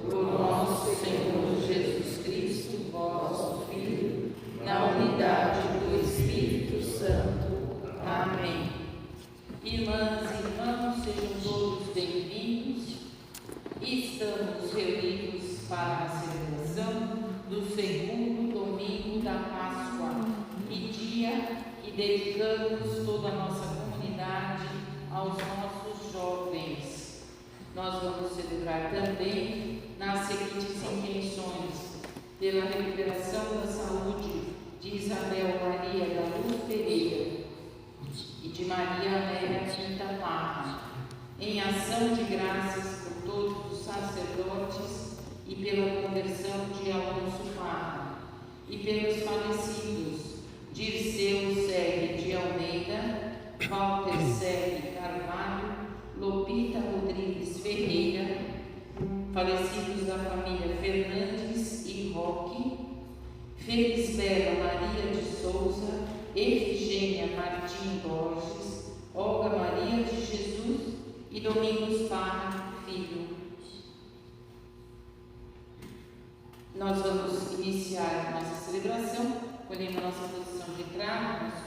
por nosso Senhor Jesus Cristo, vosso Filho, na unidade do Espírito Santo. Amém. Irmãs e irmãos, sejam todos bem-vindos. Estamos reunidos para a celebração do segundo domingo da Páscoa e dia que dedicamos toda a nossa comunidade aos nossos jovens. Nós vamos celebrar também nas seguintes intenções: pela recuperação da saúde de Isabel Maria da Luz Pereira e de Maria Amélia Quinta Parra, em ação de graças por todos os sacerdotes e pela conversão de Alonso Parra, e pelos falecidos Dirceu Segue de Almeida, Walter Segue Carvalho, Lopita Rodrigues Ferreira, falecidos da família Fernandes e Roque, Felisbela Maria de Souza, Efigênia Martim Borges, Olga Maria de Jesus e Domingos Parra Filho. Nós vamos iniciar nossa celebração, colhendo a nossa posição de entrada, nosso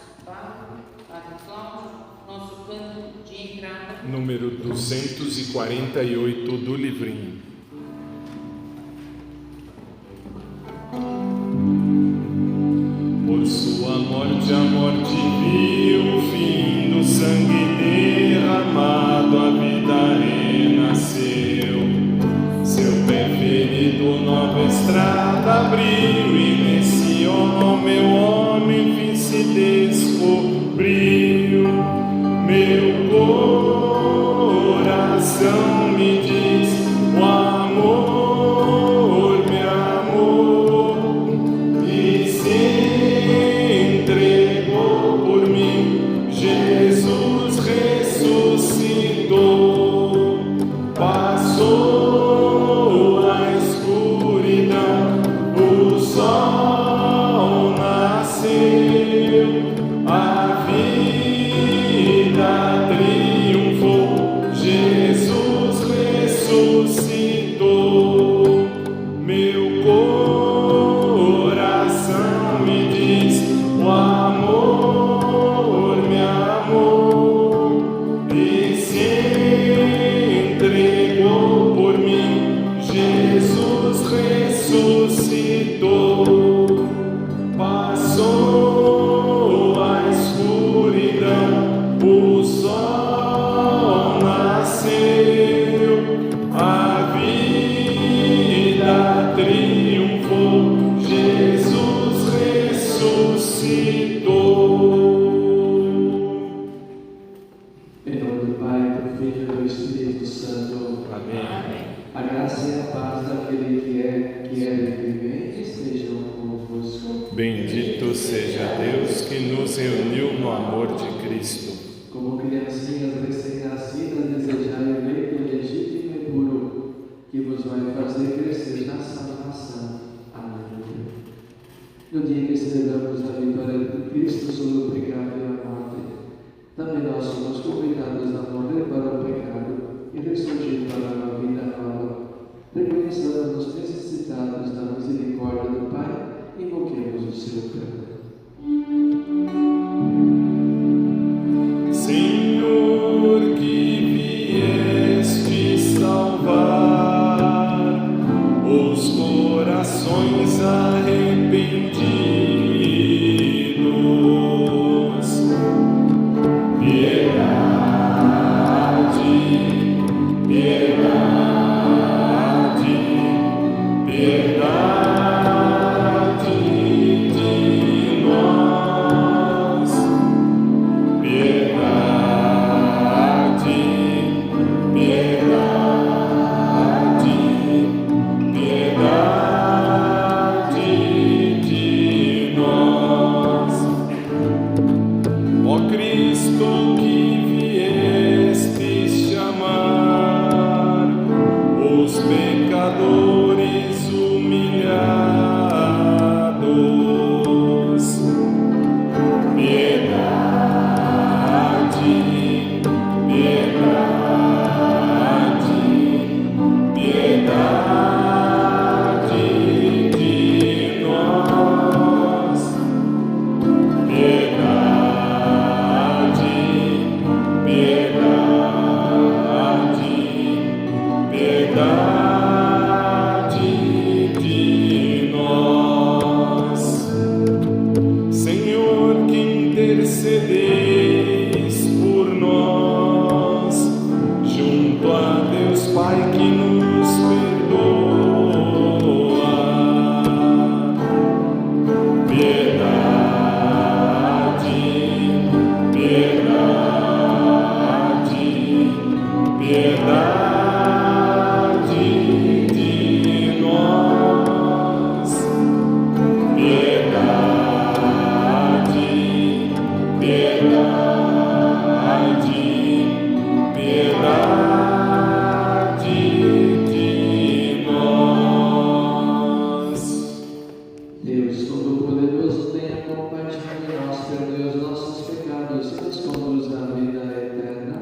Padre Cláudio, nosso canto de entrada. Número 248 do livrinho. Por sua morte, a morte viu o fim do sangue derramado, a vida renasceu. Seu pé ferido, nova estrada abriu, e nesse homem, o homem fim se descobriu. Meu coração me diz, o amor me amou e se entregou por mim. Jesus ressuscitou, passou a escuridão, o sol nasceu, a vida triunfou, Jesus ressuscitou. Meu coração me diz, o amor me amou e se entregou por mim. Jesus ressuscitou, passou a escuridão, o sol nasceu, a vida triunfou, Jesus ressuscitou. Em nome do Pai, do Filho e do Espírito Santo. Amém. A graça e a paz daquele que é e vem estejam convosco. Bendito seja Deus que nos reuniu no amor de Cristo. Como criancinhas recém-nascidas, desejai o leite legítimo e puro, que vos vai fazer crescer na salvação. Amém. No dia que celebramos a vitória de Cristo sobre o pecado e a morte, também nós somos convidados a morrer para o pecado e ressurgir para uma vida nova. Reconheçamos-nos necessitados da misericórdia do Pai e invoquemos o seu canto. Senhor, que vieste salvar os corações arrependidos, piedade, piedade, piedade de nós, piedade, piedade, piedade de nós. Ó Cristo, que vieste chamar os pecadores humilhados, piedade, piedade, piedade. de nós. Senhor, que intercedeis por nós, junto a Deus Pai que nos perdoa. Piedade, piedade, piedade de nós. Piedade, piedade, piedade de nós. Deus Todo-Poderoso, tenha compaixão de nós, perdoe os nossos pecados e nos conduz à vida eterna.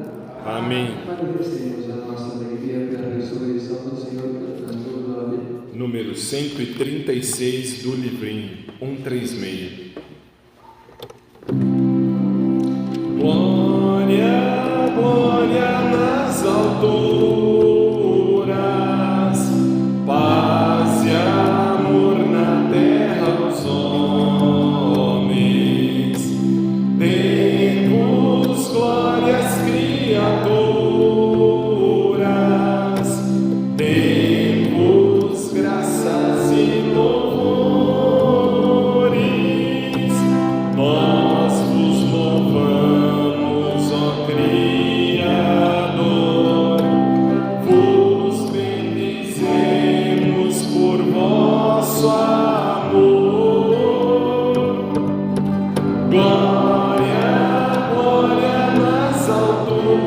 Amém. Manifestemos a nossa alegria pela ressurreição do Senhor, cantando glória. Número 136 do livrinho 136. Glória, glória nas alturas, paz e amor na terra aos homens. Dei-vos glórias, criaturas, dei-vos graças e louvores. Nós vos louvamos, ó Criador, vos bendizemos por vosso amor. Glória, glória nas alturas,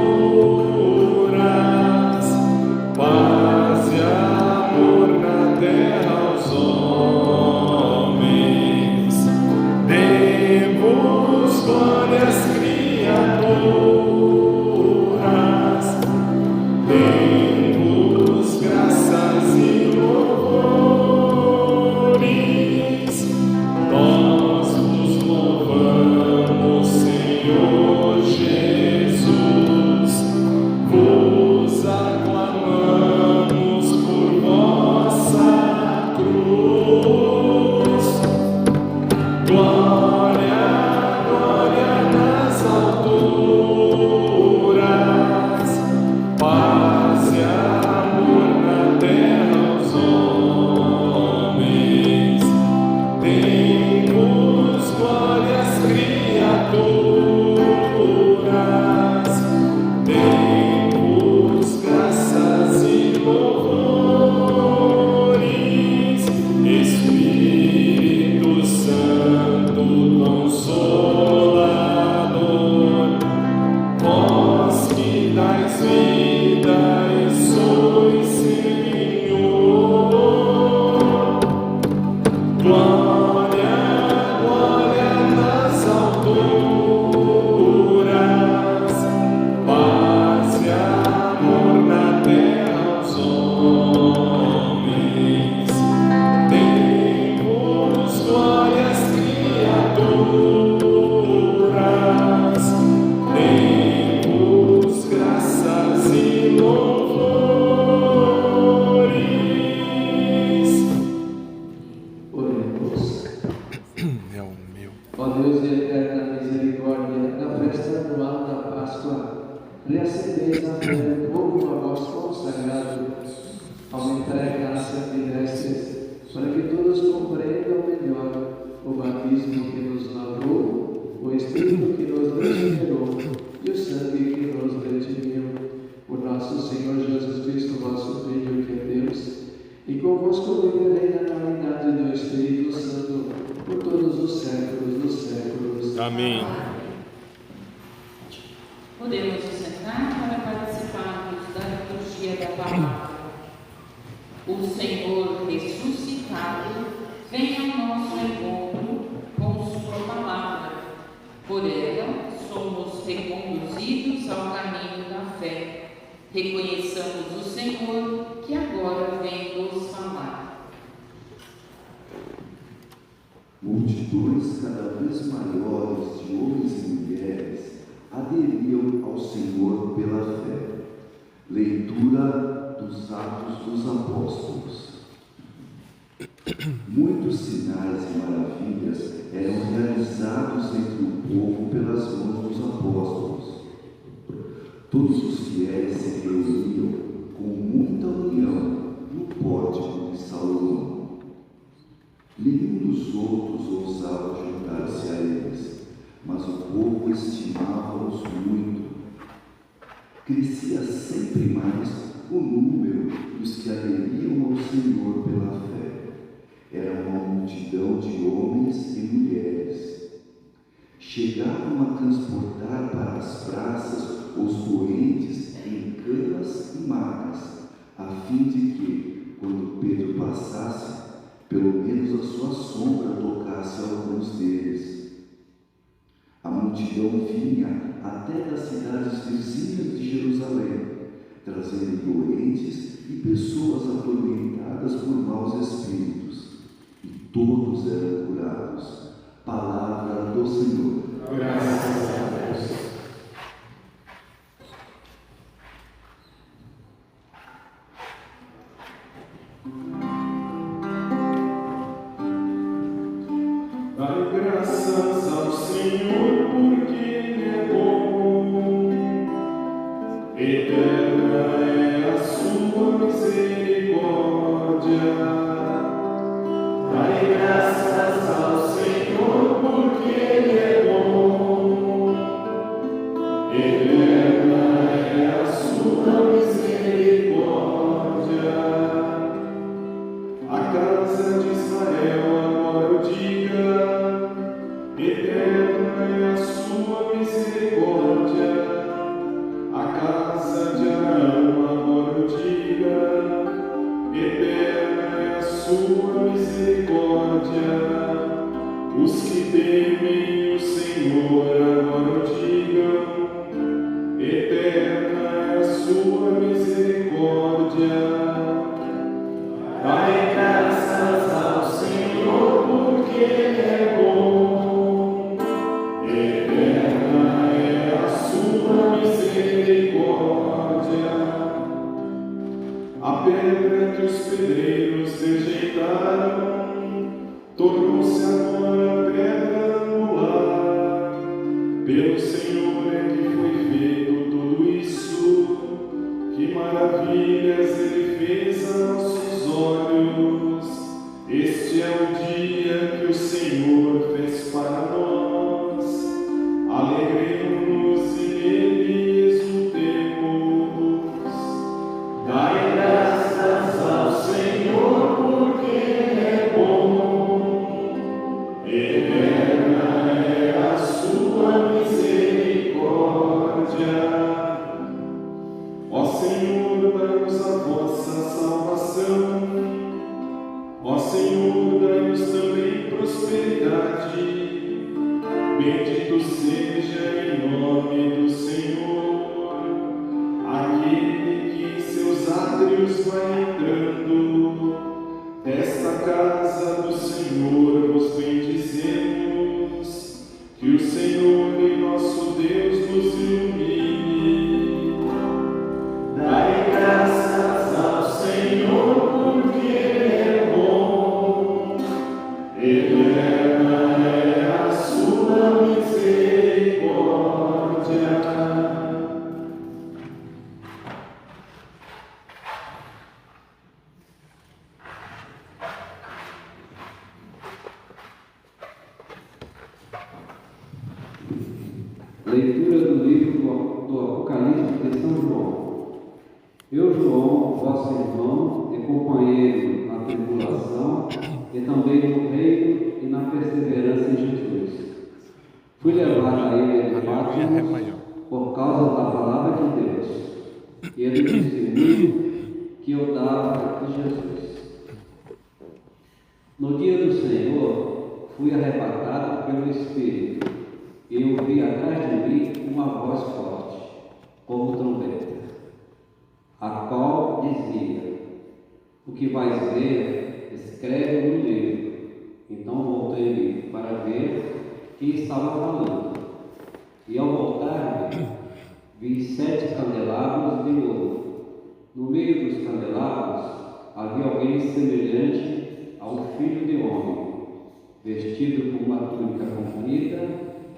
paz e amor na terra aos homens. Dei-vos glórias, criaturas, dei-vos graças e louvores. Nós vos louvamos, Senhor Jesus, vos aclamamos por vossa cruz. Glória, glória nas alturas, paz e amor na terra aos homens. Dei-vos glórias, criaturas, dei-vos graças e louvores. Espírito Santo Consolador, vós que dais vida e sois Senhor. Glória, glória nas alturas, paz e amor na terra aos homens. Dei-vos glórias, criaturas, dei-vos graças e louvores. Oremos. É o meu. Ó Deus de eterna misericórdia, na festa anual da Páscoa, reacendeis na fé do povo a vós consagrado, ao me entregar-se a destes, para que todos compreendam melhor o batismo que nos lavou, o Espírito que nos regenerou e o sangue que nos redimiu. Por nosso Senhor Jesus Cristo, vosso Filho, que é Deus, e convosco viverei na unidade do Espírito Santo, por todos os séculos dos séculos. Amém. Podemos nos sentar para participarmos da liturgia da palavra. O Senhor ressuscitado vem ao nosso encontro com sua palavra. Por ela, somos reconduzidos ao caminho da fé. Reconheçamos o Senhor que agora vem nos falar. Multidões cada vez maiores de homens e mulheres aderiam ao Senhor pela fé. Leitura do dos Atos dos Apóstolos. Muitos sinais e maravilhas eram realizados entre o povo pelas mãos dos apóstolos. Todos os fiéis se reuniam com muita união no pórtico de Salomão. Nenhum dos outros ousava juntar-se a eles, mas o povo estimava-os muito. Crescia sempre mais o número dos que aderiam ao Senhor pela fé. Era uma multidão de homens e mulheres. Chegavam a transportar para as praças os doentes em camas e macas, a fim de que, quando Pedro passasse, pelo menos a sua sombra tocasse alguns deles. A multidão vinha até das cidades vizinhas de Jerusalém, trazendo doentes e pessoas atormentadas por maus espíritos, e todos eram curados. Palavra do Senhor. Graças a Deus. Dai graças ao Senhor, porque Ele é bom. Eterna é a sua misericórdia. Dai graças ao Senhor, porque Ele é bom. Eterna é a sua misericórdia. A casa de Israel agora o diga. Eterna é a sua misericórdia. A casa de Arão agora o diga. Eterna é a sua misericórdia. Os que temem o Senhor agora o digam. Eterna é a sua misericórdia. Dai graças ao Senhor, porque Ele é bom. Eterna é a sua misericórdia. A pedra que os pedreiros rejeitaram tornou-se agora pedra angular. Pelo Senhor é que foi feito tudo isso. Que maravilhas Ele fez a nossos olhos. Este é o dia que o Senhor fez para nós. Alegremos-nos e nele exultemos. Dai graças ao Senhor, porque Ele é bom. Eterna é a sua misericórdia. Ó Senhor, dai-nos a vossa salvação. Ó Senhor, dai-nos também prosperidade. Bendito seja em nome do Senhor, aquele que em seus átrios vai entrando. Desta casa do Senhor vos bendizemos. Que o Senhor e nosso Deus nos ilumine. Dai graças ao Senhor, porque Ele é bom. Eterna é a sua misericórdia. Leitura do livro do Apocalipse de São João. Eu, João, vosso irmão e companheiro na tribulação e também no reino e na perseverança em Jesus. Fui levado a ele em Patmos por causa da palavra de Deus e ele disse-me que eu dava de Jesus. No dia do Senhor, fui arrebatado pelo Espírito e ouvi atrás de mim uma voz forte, como trombeta, a qual dizia: o que vais ver, escreve no livro. Então voltei-me para ver quem estava falando, e ao voltar-me, vi 7 candelabros de ouro, No meio dos candelabros havia alguém semelhante ao Filho de Homem, vestido com uma túnica comprida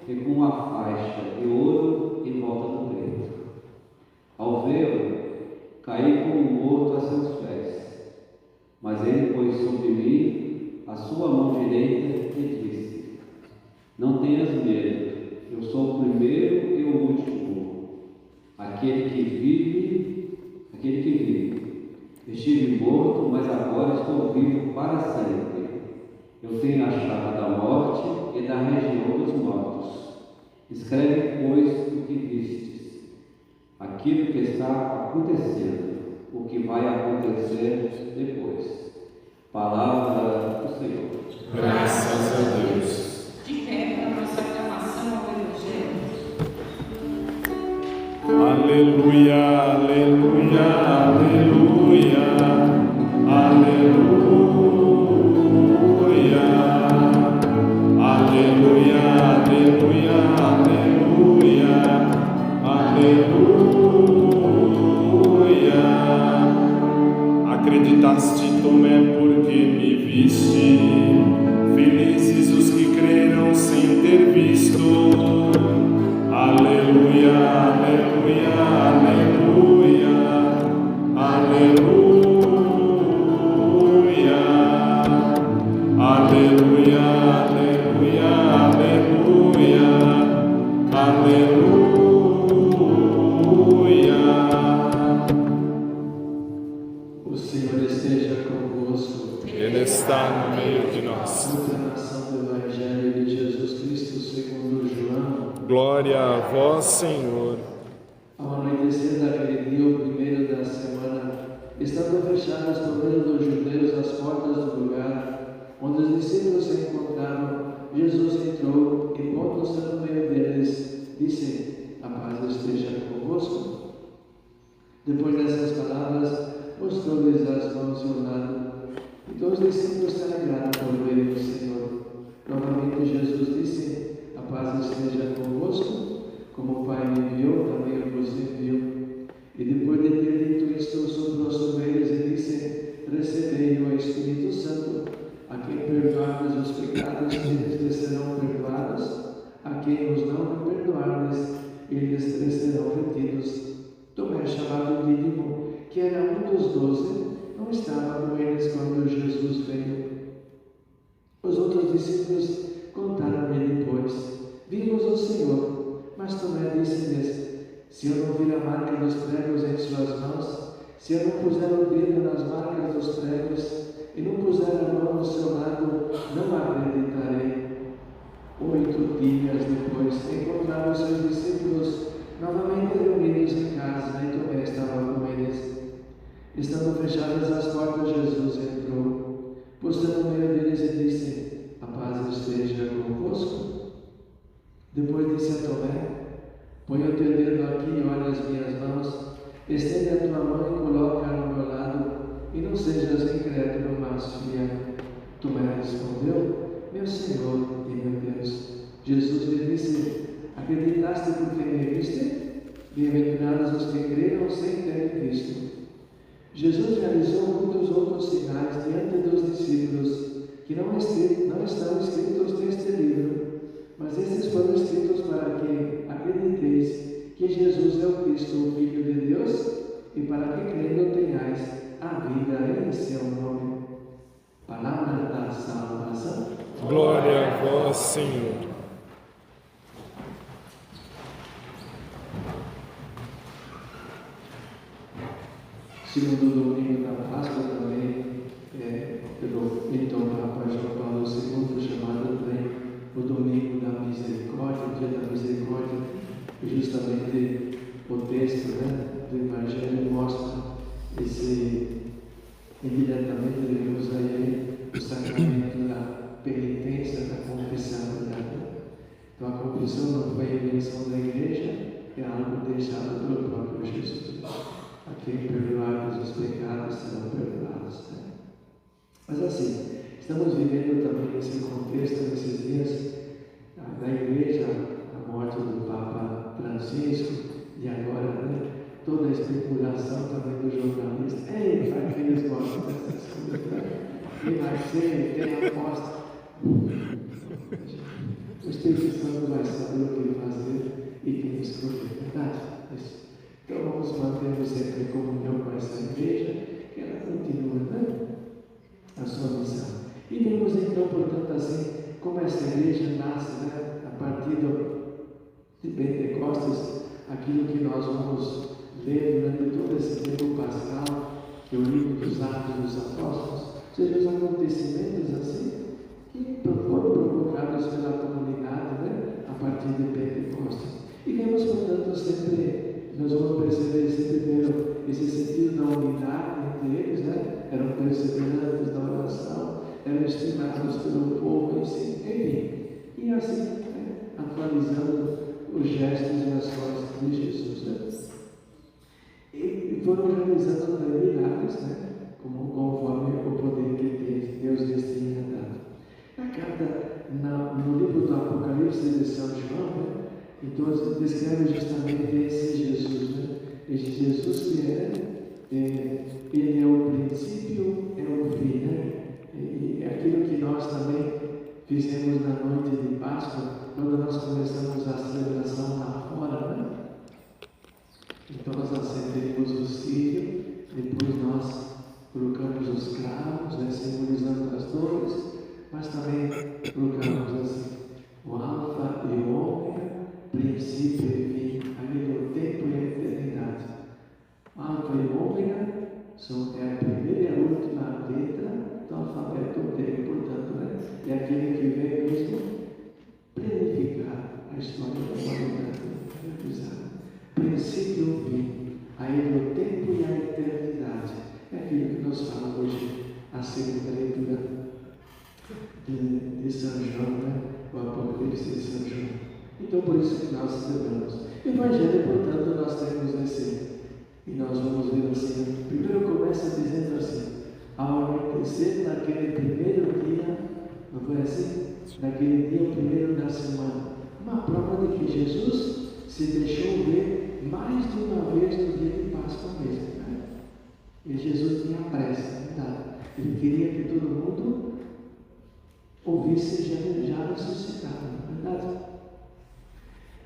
e com uma faixa de ouro em volta do peito. Ao vê-lo, caí como morto a seus pés. Mas ele pôs sobre mim a sua mão direita e disse: Não tenhas medo, eu sou o primeiro e o último, aquele que vive. Estive morto, mas agora estou vivo para sempre. Eu tenho a chave da morte e da região dos mortos. Escreve, pois, o que vistes, aquilo que está acontecendo, o que vai acontecer depois. Palavra do Senhor. Graças a Deus. De pé para nossa aclamação ao Evangelho. Aleluia, aleluia, aleluia, aleluia, aleluia, aleluia, aleluia, aleluia. Acreditaste, Tomé, porque me viste. Felizes os que creram sem ter visto. Aleluia, aleluia, aleluia, aleluia, aleluia, aleluia, aleluia, aleluia. O Senhor esteja convosco. Ele está no meio de nós. Proclamação do Evangelho de Jesus Cristo segundo João. Glória a vós, Senhor. Ao anoitecer daquele dia, o primeiro da semana, estando fechadas por meio dos judeus as portas do lugar onde os discípulos se encontravam, Jesus entrou e, pondo-se no meio deles, disse: A paz esteja convosco. Depois dessas palavras, mostrou-lhes as mãos e o lado. Então os discípulos se alegraram por verem o Senhor. Novamente Jesus disse: A paz esteja convosco. Como o Pai me enviou, também eu vos envio. E depois de ter dito isto, soprou sobre eles e disse: Recebei o Espírito Santo. A quem perdoardes os pecados, eles lhes serão perdoados. A quem os não perdoardes, eles lhes serão retidos. Tomé, chamado Dídimo, que era um dos 12, não estava com eles quando Jesus veio. Os outros discípulos contaram-lhe depois: Vimos o Senhor. Mas Tomé disse-lhes: Se eu não vir a marca dos pregos em suas mãos, se eu não puser o dedo nas marcas dos pregos e não puser a mão no seu lado, não acreditarei. 8 dias depois, encontraram seus discípulos novamente reunidos em casa, e Tomé estava com eles. Estando fechadas as portas, Jesus entrou, pôs-se no meio deles e disse: A paz esteja convosco. Depois disse a Tomé: Põe o teu dedo aqui e olha as minhas mãos, estende a tua mão e coloca no meu lado, e não sejas incrédulo, mas fiel. Tomé respondeu: Meu Senhor e meu Deus. Jesus lhe disse: Acreditaste porque me viste? Bem-aventurados os que creram sem terem visto. Jesus realizou muitos outros sinais diante dos discípulos que não estão escritos neste livro, mas esses foram escritos para que acrediteis que Jesus é o Cristo, o Filho de Deus, e para que crendo tenhais a vida em seu nome. Palavra da salvação. Glória a vós, Senhor. Segundo domingo da Páscoa também, pelo então Papa João Paulo II, chamado também o domingo da misericórdia, o dia da misericórdia, e justamente o texto do Evangelho mostra indiretamente devemos a ele o sacramento da penitência, da confissão. Então a confissão não foi a invenção da igreja, é algo deixado pelo próprio Jesus. A quem perdoarmos os pecados serão perdoados. Mas assim, estamos vivendo também nesse contexto, nesses dias da igreja, a morte do Papa Francisco, e agora toda a especulação também do jornalista. Ei, vai que eles gostam dessas coisas, né? E vai ser, tem aposta. O Espírito Santo vai saber o que fazer e quem escolher, verdade? Então vamos manter sempre em comunhão com essa igreja, que ela continua, né? A sua missão. E vemos então, portanto, assim, como essa igreja nasce, né? A partir de Pentecostes, aquilo que nós vamos ler durante todo esse tempo pascal, que é o livro dos Atos dos Apóstolos, ou seja, os acontecimentos assim, que foram provocados pela comunidade, né? A partir de Pentecostes. E vemos, portanto, sempre, nós vamos perceber sempre primeiro esse sentido da unidade entre eles, né? Eram perseverantes da oração, eram estimados pelo povo, enfim. E assim, né? Atualizando os gestos e ações de Jesus, né? E foram realizando milagres, né? Conforme o poder que Deus lhes tinha dado. Na carta, no livro do Apocalipse de São João, né? Então descreve justamente esse Jesus, né? Esse Jesus que ele é o princípio, é o fim, né? E aquilo que nós também fizemos na noite de Páscoa, quando nós começamos a celebração lá fora, né? Então nós acendemos o círio, depois nós colocamos os cravos, né? Simbolizando as dores, mas também colocamos assim, o alfa e o ômega, princípio e fim, ali do tempo e a eternidade. O alfa e o ômega é a primeira e a última letra do alfabeto grego, portanto, né? É aquele que vem mesmo planificar a história da humanidade, realizar. Princípio e fim, aí do tempo e a eternidade. É aquilo que nos fala hoje a segunda leitura de São João, né? O Apocalipse de São João. Então, por isso que nós celebramos. O Evangelho, portanto, nós temos esse. E nós vamos ver assim. Primeiro começa dizendo assim: ao anoitecer naquele primeiro dia, não foi assim? Naquele dia, o primeiro da semana. Uma prova de que Jesus se deixou ver mais de uma vez no dia de Páscoa mesmo. Né? E Jesus tinha pressa, verdade? Ele queria que todo mundo ouvisse já ressuscitado, verdade?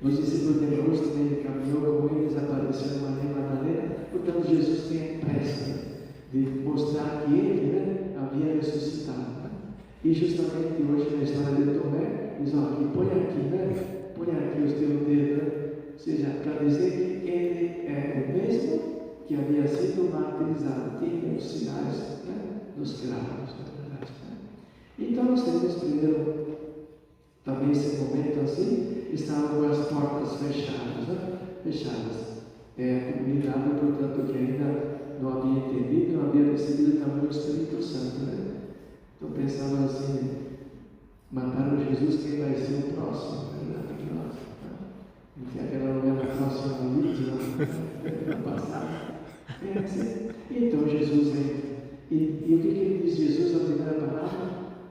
Os discípulos de Emaús também, ele caminhou com eles, apareceu Maria Madalena, portanto Jesus tinha pressa de mostrar que ele, né, havia ressuscitado. Né? E justamente hoje na história de Tomé, diz, aqui, põe aqui, né? Põe aqui os teus dedos, né? Ou seja, para dizer que ele é o mesmo que havia sido martirizado, tinha os sinais, né, dos cravos, na verdade. Né? Então nós temos primeiro também esse momento assim, estavam com as portas fechadas, né? Fechadas. A comunidade, portanto, que ainda não havia entendido, não havia recebido também o Espírito Santo, né? Então pensavam assim, mataram Jesus, quem vai ser o próximo, verdade? Que nós, né? Que aquela não era a próxima vítima, vai passar. É assim. Então Jesus entra. E o que ele diz? Jesus, a primeira palavra,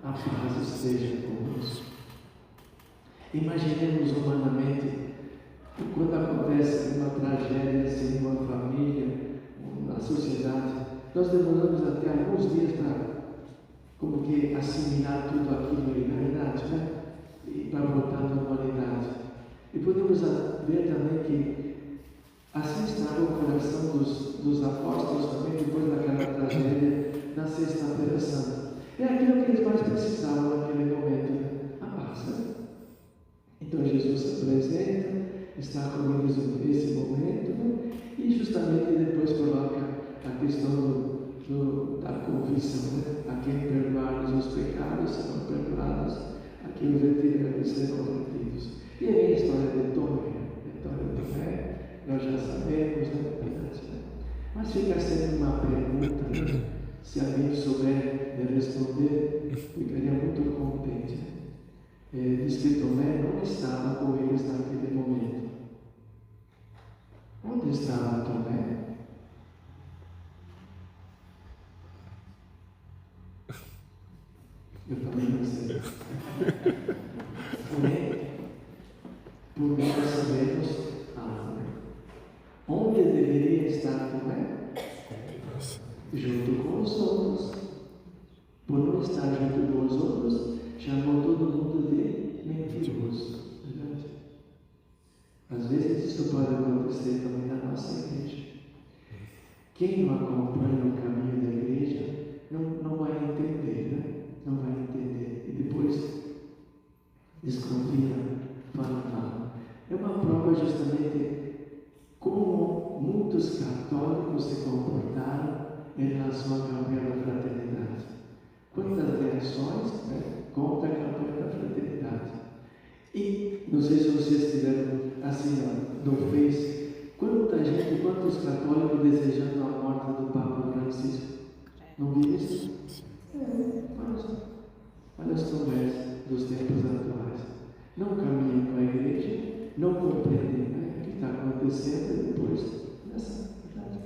a paz esteja convosco. Imaginemos humanamente, quando acontece uma tragédia assim, numa família, na sociedade, nós demoramos até alguns dias para como que assimilar tudo aquilo em realidade, né? E para voltar à normalidade. E podemos ver também que assim estava o coração dos apóstolos também depois daquela tragédia na Sexta-feira Santa. É aquilo que eles mais precisavam naquele momento, né? A paz, né? Então Jesus se apresenta, está com eles nesse momento, né? E justamente depois coloca a questão da confissão, né? A quem perdoarmos os pecados serão perdoados, a quem os retirarmos serão retidos. E aí a história de Tomé. A história de Tomé, nós já sabemos, né? Mas fica sempre uma pergunta, né? Se alguém souber de responder, ficaria muito contente. Diz que Tomé não estava com eles naquele momento. Onde estava Tomé? Eu também não sei. Por nós sabemos onde deveria estar como é? Junto com os outros. Por não estar junto com os outros, chamou todo mundo de mentiroso. Verdade? Às vezes isso pode acontecer também na nossa igreja. Quem não acompanha o caminho da igreja não vai entender, né? Não vai entender. E depois desconfia, fala mal. É uma prova justamente como muitos católicos se comportaram em relação à campanha da fraternidade. Quantas reações, né, contra a campanha da fraternidade. E não sei se vocês tiveram assim no Face, quanta gente, quantos católicos desejando a morte do Papa Francisco. Não vi isso? Olha as conversas dos tempos atuais. Não caminham com a igreja, não compreendem, né, o que está acontecendo e depois nessa verdade.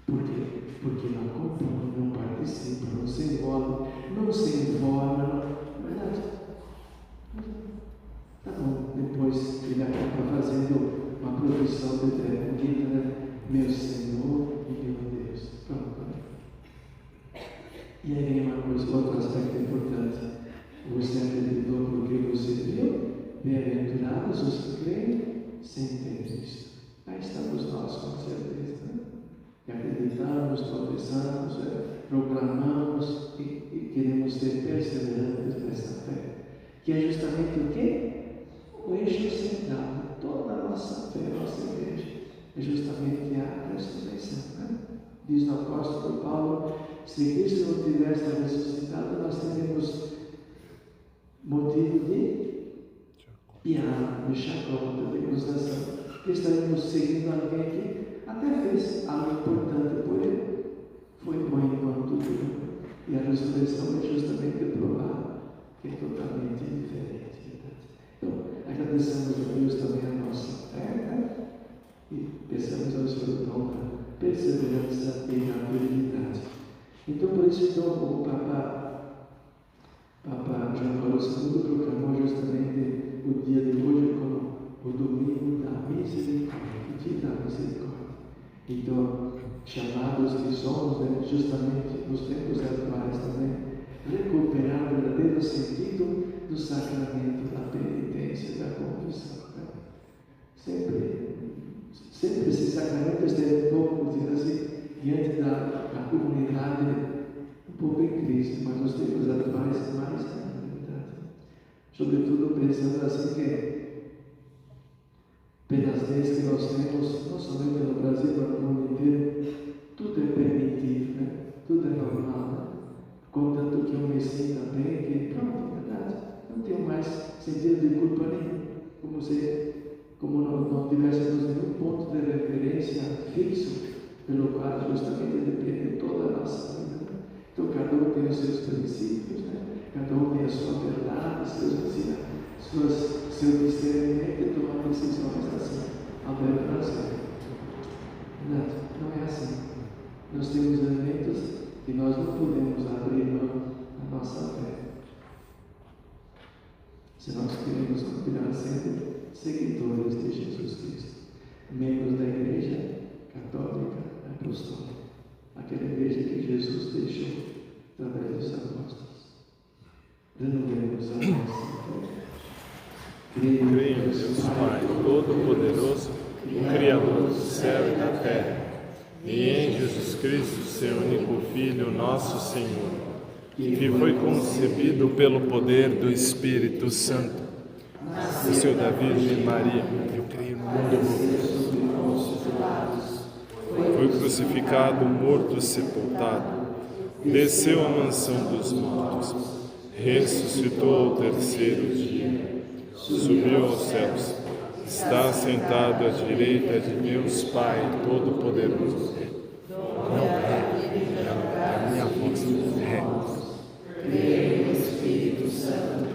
Por quê? Porque não acompanham, não participam, não se envolvem, não se informam. Verdade? Tá bom, depois ele acaba fazendo uma profissão de fé bonita, né? Meu Senhor e meu Deus. Pronto. E aí vem uma coisa, outro aspecto importante. Você acreditou porque você viu? Bem-aventurados os que creem sem ter visto. Aí estamos nós, com certeza, né? E acreditamos, professamos, proclamamos e queremos ser perseverantes nessa fé. Que é justamente o quê? O eixo central de toda a nossa fé, a nossa igreja. É justamente a ressurreição, né? Diz o apóstolo Paulo, se Cristo não tivesse ressuscitado, nós teríamos motivo de piada, de chacota, de acusação. Porque estaremos seguindo alguém que até fez algo importante por ele. Foi bom enquanto tudo. E a ressurreição é justamente provar que é totalmente diferente. Então, agradecemos a Deus também a nossa fé, né? E peçamos ao Senhor dom da perseverança e da fidelidade. Então, por isso, então, o Papa João Paulo II proclamou justamente o dia de hoje como o domingo da misericórdia, o dia da misericórdia. Então, chamados que somos, né, justamente nos tempos atuais também, recuperar o verdadeiro sentido do sacramento da penitência e da confissão. Né? Sempre esse sacramento esteve um pouco, assim, diante da comunidade um pouco em crise, mas nos tempos atuais mais ainda, verdade. Sobretudo pensando assim que pelas leis que nós temos, não somente no Brasil, mas no mundo inteiro, tudo é permitido, né? Tudo é normal, né? Contanto que eu me sinta bem, que pronto, verdade, não tenho mais sentido de culpa nenhum, como não tivéssemos nenhum ponto de referência fixo, pelo qual justamente depende toda a nossa vida. Né? Então cada um tem os seus princípios, né? Cada um tem a sua verdade, seus ensinamentos, seu discernimento e tomar decisões assim, ao bel prazer. Não é assim. Nós temos elementos que nós não podemos abrir mão da nossa fé. Se nós queremos continuar sendo seguidores de Jesus Cristo, membros da Igreja Católica Apostólica, aquela igreja que Jesus deixou através dos apóstolos. Renovemos a nossa fé. Creio em Deus Pai Todo-Poderoso, Criador do céu e da terra, e em Jesus Cristo, seu único Filho, nosso Senhor, que foi concebido pelo poder do Espírito Santo, nasceu da Virgem Maria, eu creio no mundo novo, foi crucificado, morto, sepultado, desceu à mansão dos mortos, ressuscitou ao terceiro dia, subiu aos céus, está sentado à direita de Deus Pai Todo-Poderoso. Não é a minha voz, Creio no Espírito Santo,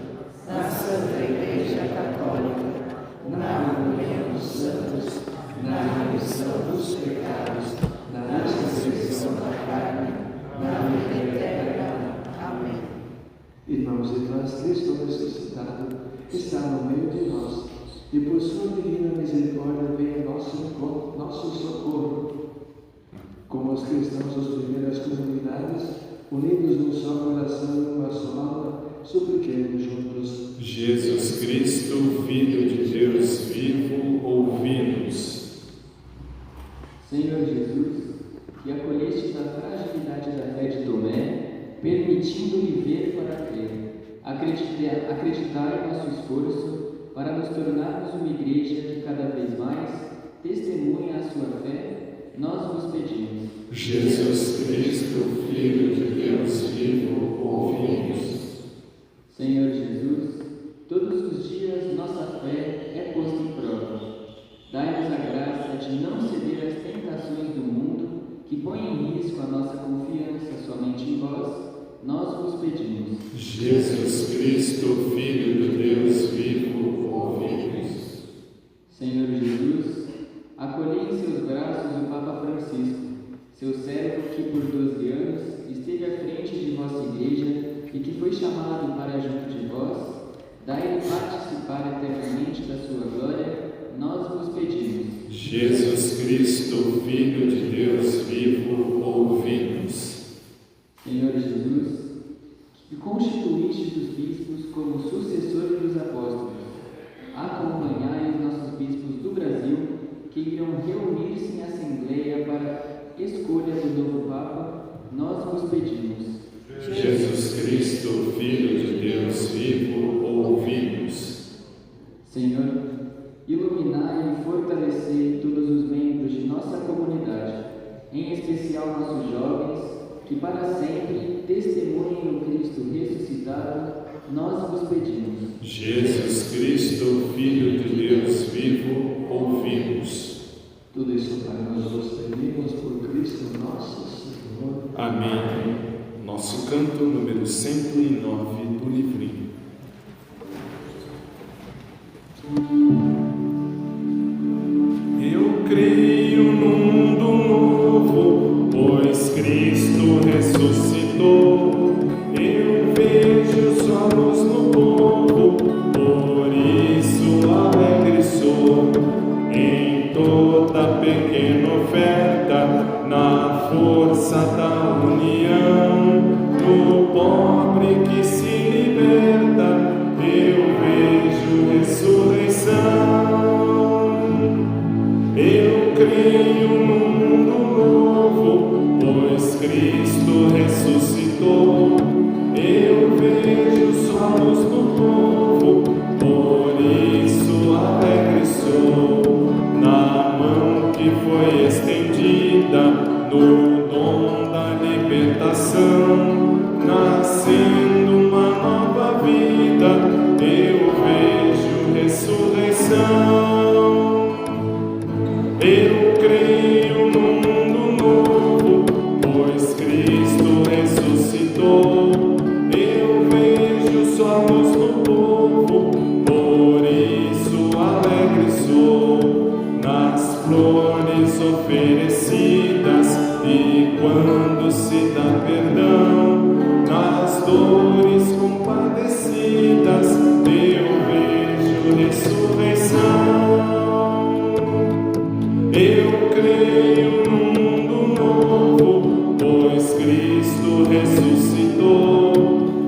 na Santa Igreja Católica, na comunhão dos santos, na remissão dos pecados, na ressurreição da carne, na vida eterna. Amém. Irmãos e irmãs, Cristo ressuscitado está no meio de nós. e por sua divina misericórdia venha nosso socorro. Como os cristãos das primeiras comunidades, unidos num só coração e uma só alma, supliquemos juntos. Jesus Cristo, Filho de Deus vivo, ouvi-nos. Senhor Jesus, que acolheste na fragilidade da fé de Tomé, permitindo-lhe ver para crer, acreditai em nosso esforço para nos tornarmos uma igreja que cada vez mais testemunha a sua fé, nós vos pedimos. Jesus Cristo, Filho de Deus vivo, ouvi-nos. Senhor Jesus, todos os dias nossa fé é posta em prova. Dai-nos a graça de não ceder às tentações do mundo que põem em risco a nossa confiança somente em vós, nós vos pedimos. Jesus Cristo, Filho de Deus vivo, ouvi-nos. Senhor Jesus, acolhei em seus braços o Papa Francisco, seu servo que por 12 anos esteve à frente de vossa igreja e que foi chamado para junto de vós, dai-lhe participar eternamente da sua glória, nós vos pedimos. Jesus Cristo, Filho de Deus vivo, ouvi-nos. Senhor Jesus, que constituíste os bispos como sucessores dos apóstolos, acompanhai os nossos bispos do Brasil, que irão reunir-se em assembleia para escolha do novo Papa, nós vos pedimos. Jesus Cristo, Filho de Deus vivo, ouvi-nos. Senhor, iluminai e fortalecei todos os membros de nossa comunidade, em especial nossos jovens, que para sempre testemunhem o Cristo ressuscitado, nós vos pedimos. Jesus Cristo, Filho de Deus vivo, ouvi-nos. Tudo isso para nós vos pedimos por Cristo nosso Senhor. Amém. Nosso canto número 109 do livrinho. Eu creio num mundo novo, pois Cristo ressuscitou. Eu vejo só luz no povo, por isso alegre sou. Em toda pequena oferta, na força da união, no pobre que se liberta, eu vejo ressurreição. Eu creio num mundo novo, pois Cristo ressuscitou. Eu vejo só luz no povo, por isso alegre sou. Na mão que foi estendida, no dom da libertação, nascendo uma nova vida, eu vejo ressurreição. Eu creio num mundo novo, pois Cristo ressuscitou. Eu vejo só luz no povo, por isso alegre sou. Nas flores oferecidas e quando se dá perdão, nas dores compadecidas, eu vejo ressurreição. Eu creio num mundo novo, pois Cristo ressuscitou.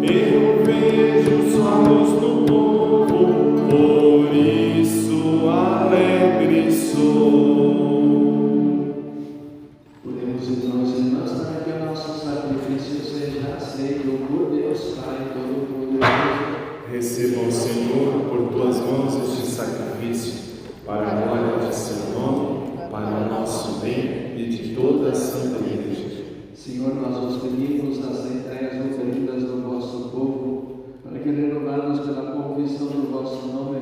Eu vejo sua luz no povo, por isso alegre sou. Podemos irmãos e irmãs para que o nosso sacrifício seja aceito por Deus Pai Todo-Poderoso. Receba o Senhor por tuas mãos este sacrifício, para a glória de seu nome, para o nosso bem e de toda a Santa Igreja. Senhor, nós vos pedimos as entregas oferidas do vosso povo, para que, renovados pela confissão do vosso nome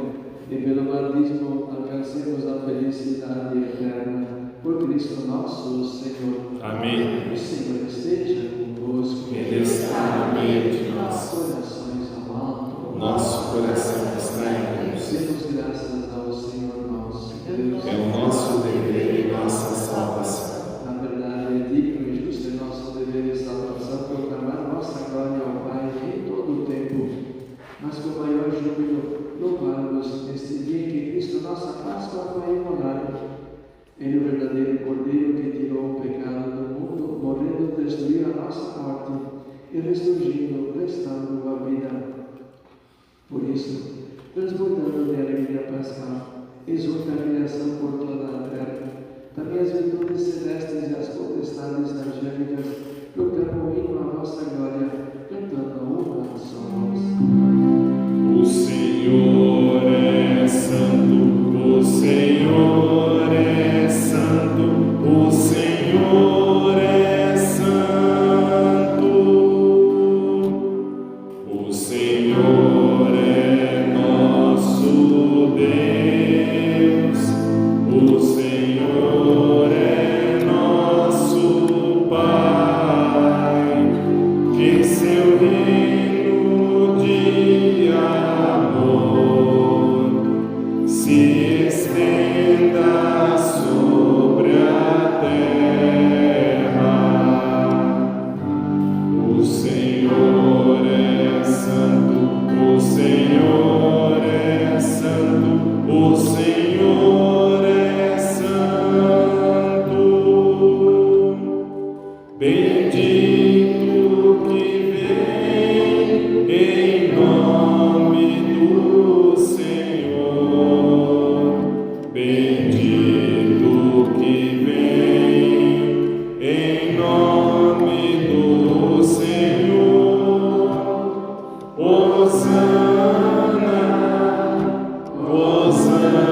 e pelo batismo, alcancemos a felicidade eterna. Por Cristo nosso Senhor. Amém. O Senhor esteja convosco. Ele está no meio de nós. Corações ao alto. Nosso coração está em Deus. Demos graças ao Senhor nosso Deus. É o nosso dever e nossa salvação. Na verdade, é digno e justo em nosso dever e salvação proclamar vossa glória ao Pai em todo o tempo. Mas com maior júbilo, louvamos neste dia em que Cristo e ressurgindo, restaurando a vida. Por isso, transbordando de alegria pascal, exulta a criação por toda a terra. Também as virtudes celestes e as potestades angélicas proclamam hino a vossa glória, cantando uma só voz. O Senhor é santo, o Senhor é santo, o Senhor é santo. O Senhor é nosso Deus, o Senhor é nosso Pai, que seu reino de amor se estenda sobre a terra. O Senhor é santo, o Senhor é santo, o Senhor é santo. Bendito que vem em nome do Senhor. Bendito que vem em nome do Senhor. Hosana, Hosana,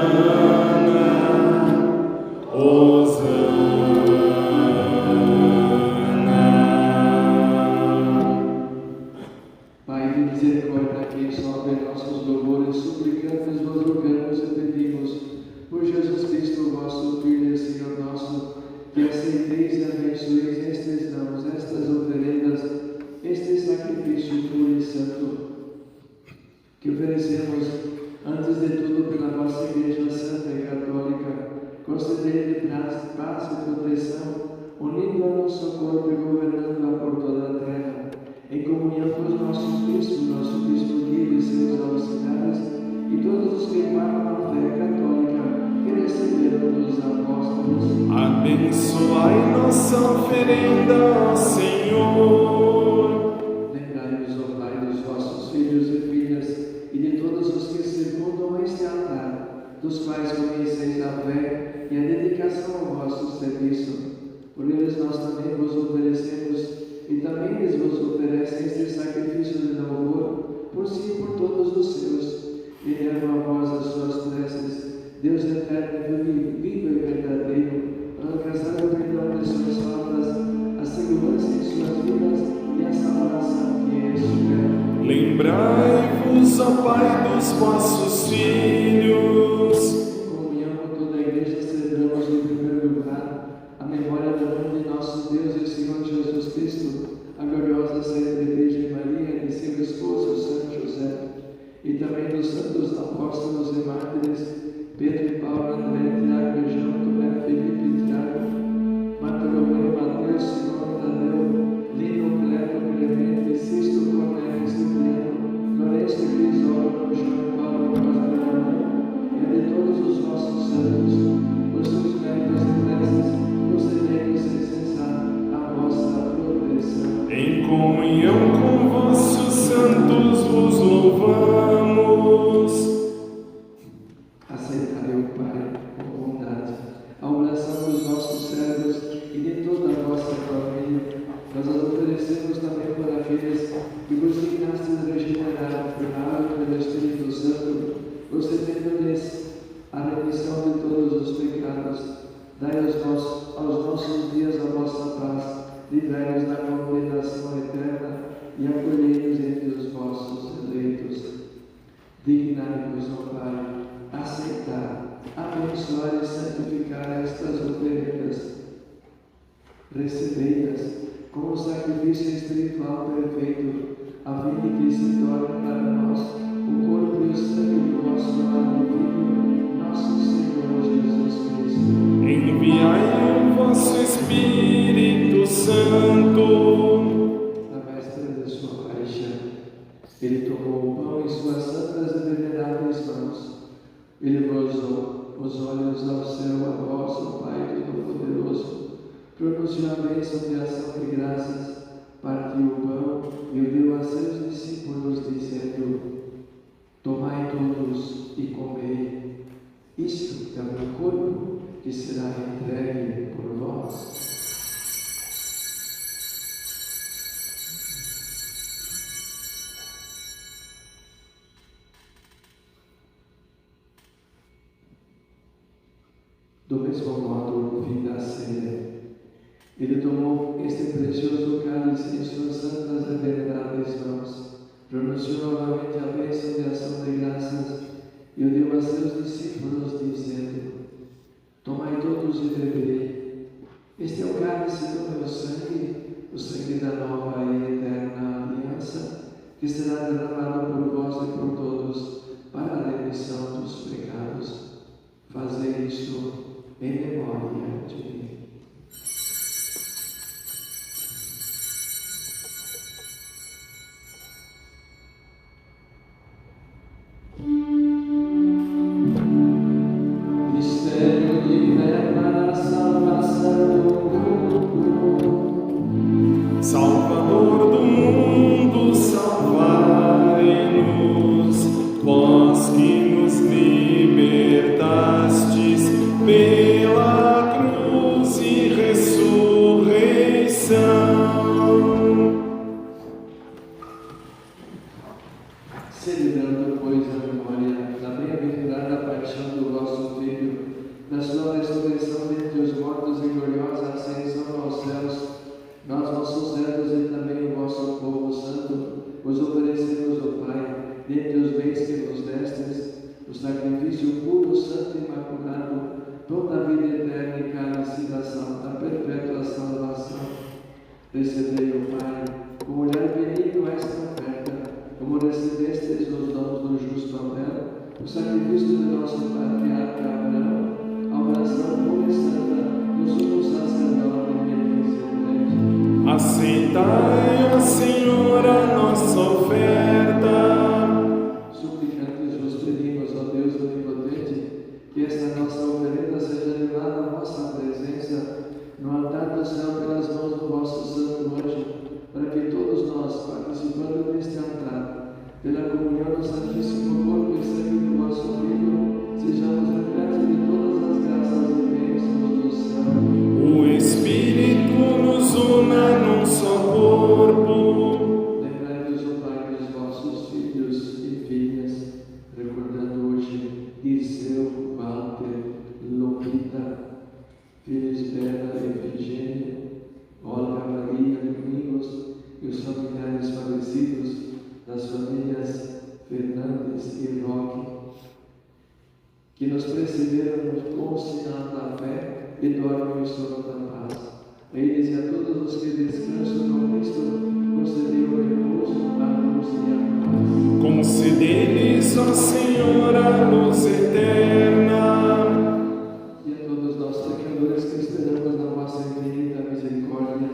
Hosana. Pai de misericórdia, que sobe nossos louvores, suplicamos, vos rogamos e pedimos, por Jesus Cristo, vosso Filho e Senhor nosso, que aceiteis e abençoeis estes dons, estas oferendas, este sacrifício puro e santo, que oferecemos, antes de tudo, pela vossa Igreja Santa e Católica. Concedei-lhe paz e proteção, unindo a nosso corpo e governando-a por toda a terra, em comunhão com os nossos bispos, nosso bispo Guido e seus auxiliares, e todos os que guardam a fé católica que receberam dos apóstolos. Abençoai nossa oferenda, ó Senhor. Lembrai-vos, ó Pai, dos vossos filhos e filhas, e de todos os que circundam este altar, dos quais conheceis a fé e a dedicação ao vosso serviço. Por eles nós também vos oferecemos, e também eles vos oferecem este sacrifício de louvor, por si e por todos os seus, e levam a vós as suas preces, Deus eterno, vivo e verdadeiro, para alcançar o perdão de suas faltas, a segurança em suas vidas e a salvação que espera. Lembrai-vos, ó Pai, dos vossos filhos. Em comunhão com toda a Igreja, celebramos em primeiro lugar a memória da mãe de nosso Deus e Senhor Jesus Cristo, a gloriosa Santa Virgem Maria e seu esposo São José, e também dos santos apóstolos e mártires, Pedro e Paulo, André, Tiago e João, Tomé, Felipe e Tiago, Bartolomeu, Mateus, Simão, Tadeu, Lino, Cleto, Clemente, Sisto, Cornélio, Cipriano, Lourenço, Crisólogo, João e Paulo, Cosme e Damião, e a de todos os vossos santos, por seus méritos e preces, concedei-nos sem cessar a vossa proteção. Em comunhão com vossos santos vos louvamos. Aceitai, ó Pai, com bondade, a oração dos vossos servos e de toda a vossa família. Nós as oferecemos também por aqueles que vos dignastes regenerar pela água pelo Espírito Santo, concedendo-lhes a remissão de todos os pecados. Dai aos nossos dias a vossa paz, livrai-nos da condenação eterna e acolhei-nos entre os vossos eleitos. Dignai-vos, ó Pai, aceitar, abençoar e santificar estas oferendas. Recebei-as como sacrifício espiritual perfeito, a fim de que se torne para nós o corpo e o sangue do vosso amado Filho, nosso Senhor Jesus Cristo. Enviai o vosso Espírito Santo. Na véspera de sua paixão, ele tomou o pão em suas santas e veneráveis mãos. Ele gozou os olhos ao céu, a vós, ó Pai Todo-Poderoso, pronunciou a bênção de ação de graças, partiu o pão e o deu a seus discípulos, dizendo: Tomai todos e comei. Isto é o meu corpo, que será entregue por vós. Do mesmo modo, no fim da ceia, ele tomou este precioso cálice em suas santas e veneráveis mãos, pronunciou novamente a bênção de ação de graças e o deu a seus discípulos, dizendo: Tomai todos e bebei. Este é o cálice do meu sangue, o sangue da nova e eterna aliança, que será derramado por vós e por todos para a remissão dos pecados. Fazei isto em memória de mim. Mistério de fé para a salvação do mundo. Salvador do mundo, salvai-nos, vós que nos libertastes pela cruz e ressurreição. Celebrando, pois, a memória da bem-aventurada paixão do vosso Filho, da sua ressurreição dentre os mortos e gloriosa ascensão aos céus, nós, vossos servos e também o vosso povo santo, vos oferecemos, ó Pai, dentre os bens que nos destes, o sacrifício puro, santo e imaculado, toda a vida eterna e cálice da perpétua salvação. Recebei, ó Pai, com olhar benigno esta oferta, como recebestes os dons do justo Abel, o sacrifício de nosso patriarca Abraão, a oração pura e santa do sumo sacerdote Melquisedeque. Aceitai, ó Senhor, a nossa oferta. Suplicantes vos pedimos, ó Deus onipotente, que esta nossa oferenda seja levada à vossa presença no altar do céu pelas mãos do vosso santo anjo, para que todos nós, participando deste altar, pela comunhão do Santíssimo Corpo e Sangue do vosso Filho, sejamos repletos de todas as graças e bênçãos do céu. O Espírito nos una num só corpo. Lembrai-vos, ó Pai, dos vossos filhos e filhas, recordando hoje Dirceu, Walter, Lupita, filhos Bela e Efigênia, Olga, Maria, Domingos e os familiares falecidos das famílias Fernandes e Roque, que nos precederam com o sinal da fé e dormem o sono da paz. A eles e a todos os que descansam no Cristo, concedei o repouso, a luz e a paz. Concedei-lhes, ó Senhor, a luz eterna. E a todos nós, pecadores que esperamos na vossa infinita misericórdia,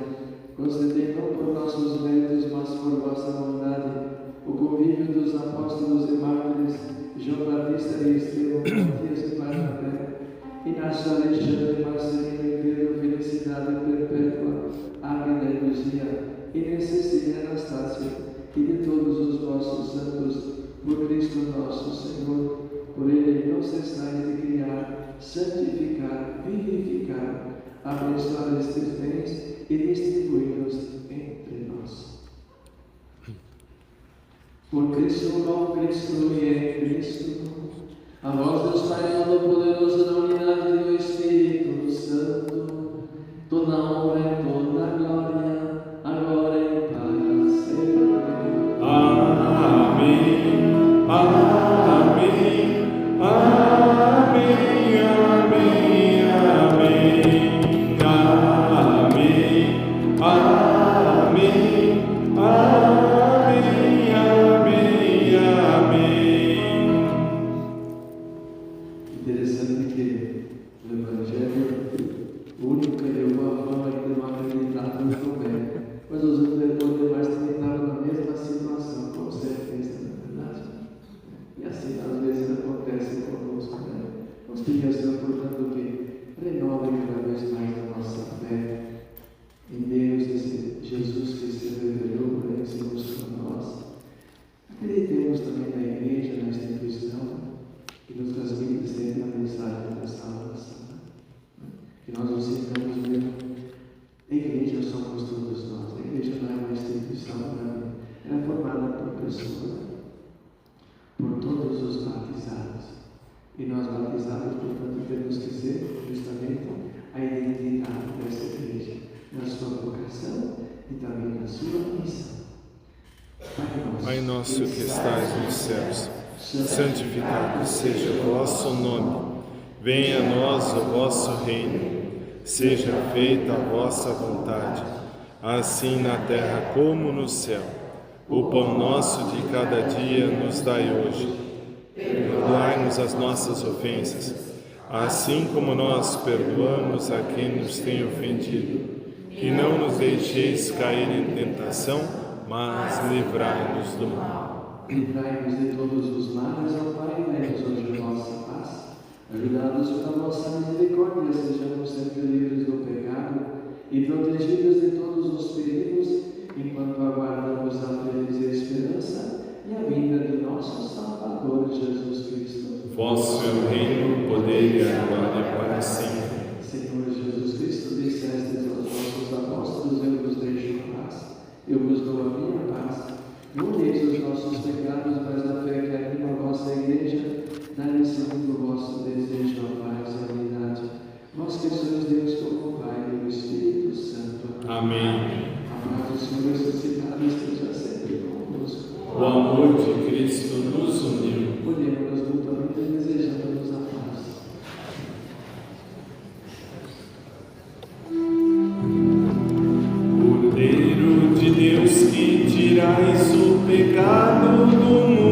concedei não por nossos méritos, mas por vossa bondade, o convívio dos apóstolos e mártires, João Batista e Estevão, Matias e Barnabé, Inácio, Alexandre, Marcelino e Pedro, felicidade perpétua, Águeda e Luzia, Inês, Cecília, Anastácia, e de todos os vossos santos, por Cristo nosso Senhor. Por ele não cessais de criar, santificar, vivificar, abençoar estes bens e distribuí-los entre nós. Por Cristo, com Cristo e em Cristo, a vós, Deus Pai Todo-Poderoso, na unidade do Espírito Santo, toda a honra e toda a glória, agora e para sempre. Amém. Amém. Amém. Amém. Amém. Amém. Amém. Interessante que no Evangelho, o único que levou a fama e que não acreditava foi o Acreditemos também na igreja, na instituição, que nos transmite sempre a mensagem da salvação. Que nós nos sintamos mesmo. A igreja somos todos nós. A igreja não é uma instituição para mim. Ela é formada por pessoas, por todos os batizados. E nós batizados, portanto, temos que ser justamente a identidade dessa igreja, na sua vocação e também na sua missão. Pai nosso que estais nos céus, santificado seja o vosso nome. Venha a nós o vosso reino. Seja feita a vossa vontade, assim na terra como no céu. O pão nosso de cada dia nos dai hoje. Perdoai-nos as nossas ofensas, assim como nós perdoamos a quem nos tem ofendido. E não nos deixeis cair em tentação, mas livrai-nos do mal. Livrai-nos de todos os males, ó Pai, e dai-nos hoje a vossa paz. Ajudados pela vossa misericórdia, sejamos sempre livres do pecado e protegidos de todos os perigos, enquanto aguardamos a feliz esperança e a vinda de nosso Salvador Jesus Cristo. Vosso é o reino, o poder e a glória para sempre. Senhor Jesus Cristo, dissestes aos vossos apóstolos: eu vos deixo a paz, eu vos dou a minha paz. Não olheis os nossos pecados, mas a fé que anima a vossa igreja. Dai-lhe segundo o vosso desejo a paz e a unidade. Vós que sois Deus como o Pai e o Espírito Santo. Amém. A paz do Senhor ressuscitado esteja sempre convosco. O amor de Cristo nos uniu. Olhemos mutuamente desejando-nos a paz. Cordeiro de Deus que tirais o pecado do mundo,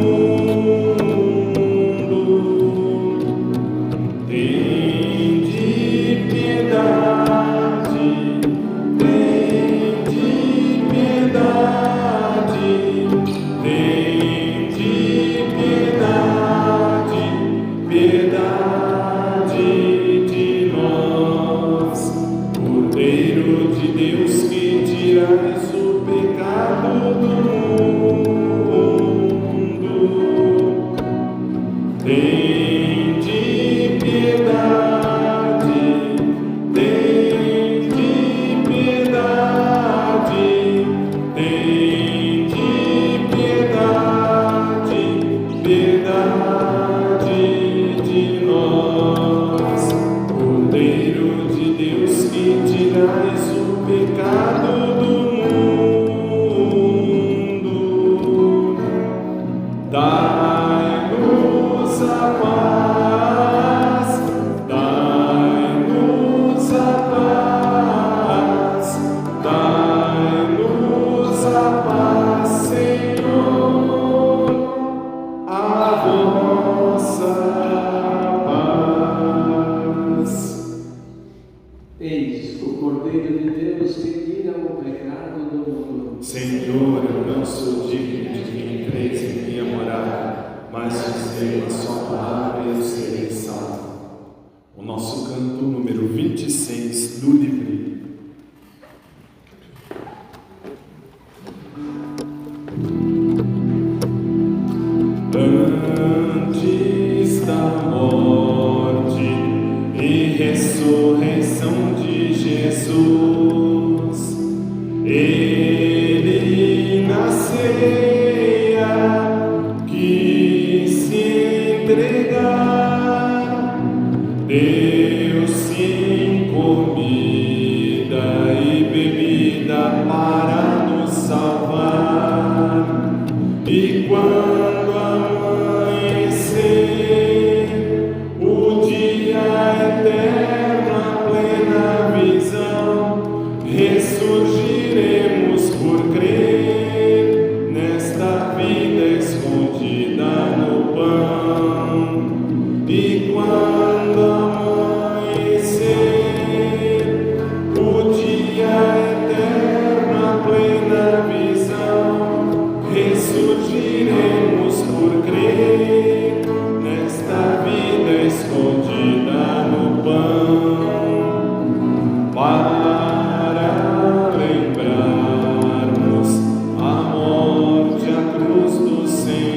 a morte, a cruz do Senhor.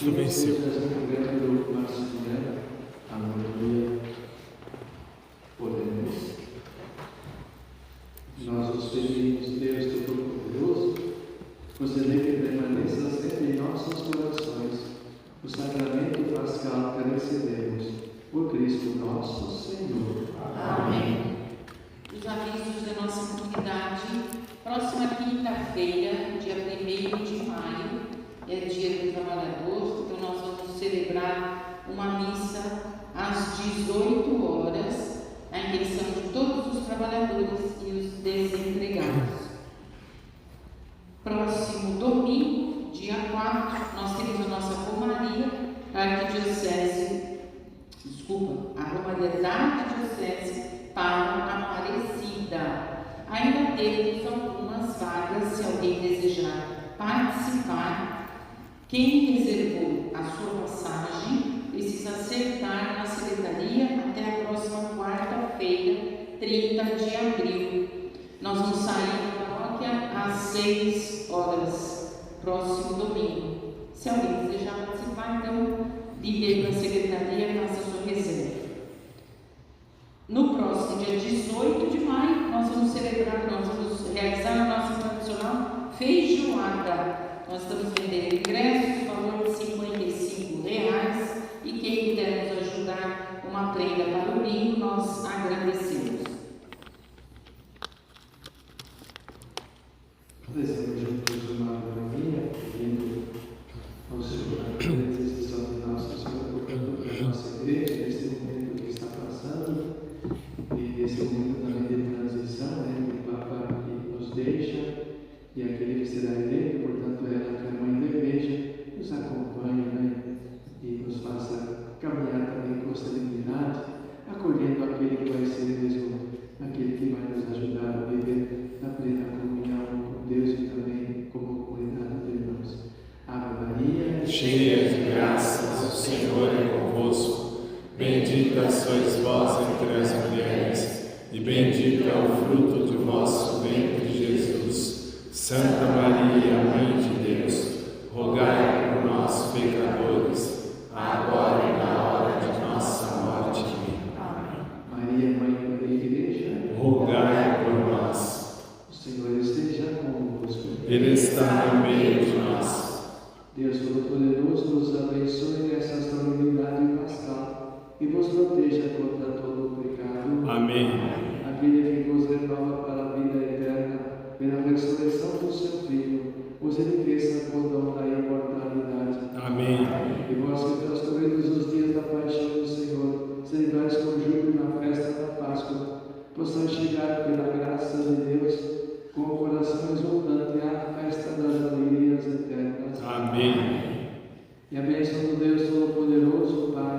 Cristo venceu. Aleluia. Podemos. Nós os pedimos, Deus Todo-Poderoso, conceder que permaneça sempre em nossos corações o sacramento pascal que recebemos por Cristo nosso Senhor. Amém. Os avisos da nossa comunidade. Próxima quinta-feira, dia 1º de maio, é dia do trabalhador, então nós vamos celebrar uma missa às 18 horas, a intenção de todos os trabalhadores e os desempregados. Próximo domingo, dia 4, nós temos a nossa Romaria, a Romaria da Arquidiocese para Aparecida. Ainda temos algumas vagas, se alguém desejar participar. Quem reservou a sua passagem precisa acertar na secretaria até a próxima quarta-feira, 30 de abril. Nós vamos sair da paróquia às 6 horas, próximo domingo. Se alguém desejar participar, então ligue aí para a secretaria e faça a sua reserva. No próximo dia 18 de maio, nós vamos realizar a nossa tradicional feijoada. Nós estamos vendendo ingressos, valor de R$55, e quem puder nos ajudar com uma prenda para o bingo, nós agradecemos. Desejamos juntos uma harmonia, pedindo ao Senhor a intercessão de nosso Senhor, portanto, para a nossa igreja, nesse momento que está passando, e esse momento também de transição, entre o Papa que nos deixa e aquele que será eleito, portanto, ela que é a mãe da igreja, nos acompanhe, e nos faça caminhar também com serenidade, acolhendo aquele que vai ser mesmo, aquele que vai nos ajudar a viver na plena comunhão com Deus e também como comunidade de irmãos. Ave Maria, cheia de graças, o Senhor é convosco. Bendita sois vós entre as mulheres, e bendito é o fruto do vosso ventre, Jesus. Santa Maria, Mãe de Deus, rogai por nós, pecadores, agora e na hora de nossa morte. Amém. Maria, Mãe da Igreja, rogai por nós. O Senhor esteja convosco. Ele está no meio de nós. Deus Todo-Poderoso nos abençoe nessa solenidade pascal e vos proteja contra todo o pecado. Amém. Aquele que vos renova para a vida eterna, pela ressurreição do seu Filho, vos enriqueça com o dom da imortalidade. Amém. E vós que transcorridos os dias da paixão do Senhor, celebrais com júbilo na festa da Páscoa, possais chegar pela graça de Deus com o coração exultante à festa das alegrias eternas. Amém. E a bênção do Deus Todo-Poderoso, Pai,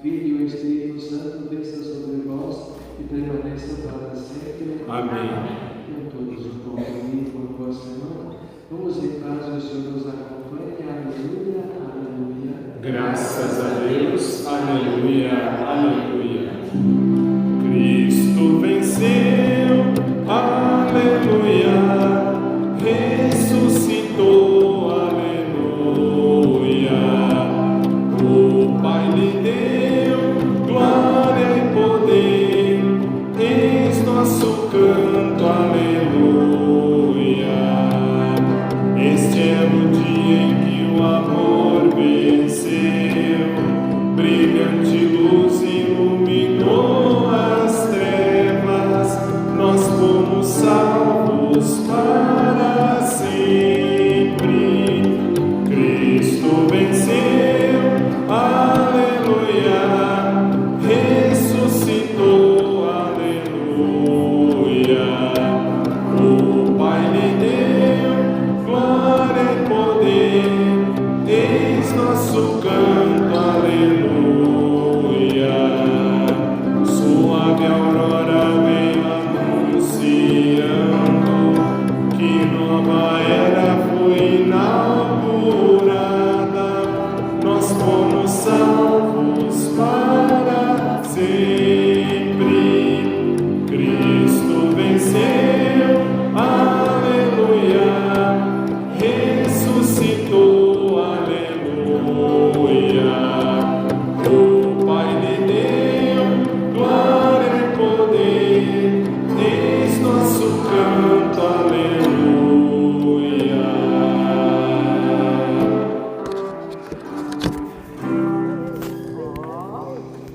Filho e Espírito Santo, desça sobre vós e permaneça para sempre. Amém. Com todos um bom domingo, uma boa semana. Vamos em paz, o Senhor nos acompanhe. Aleluia, aleluia. Graças a Deus. Aleluia, aleluia. Cristo venceu. Aleluia. Ressuscitou. Aleluia. O Pai lhe deu glória e poder. Eis nosso canto. Aleluia. Este é o dia em que o amor venceu. Brilhante luz iluminou as trevas. Nós fomos salvos para sempre. Cristo venceu. Aleluia. Ressuscitou. Aleluia. O Pai lhe deu glória e poder. Eis nosso canto.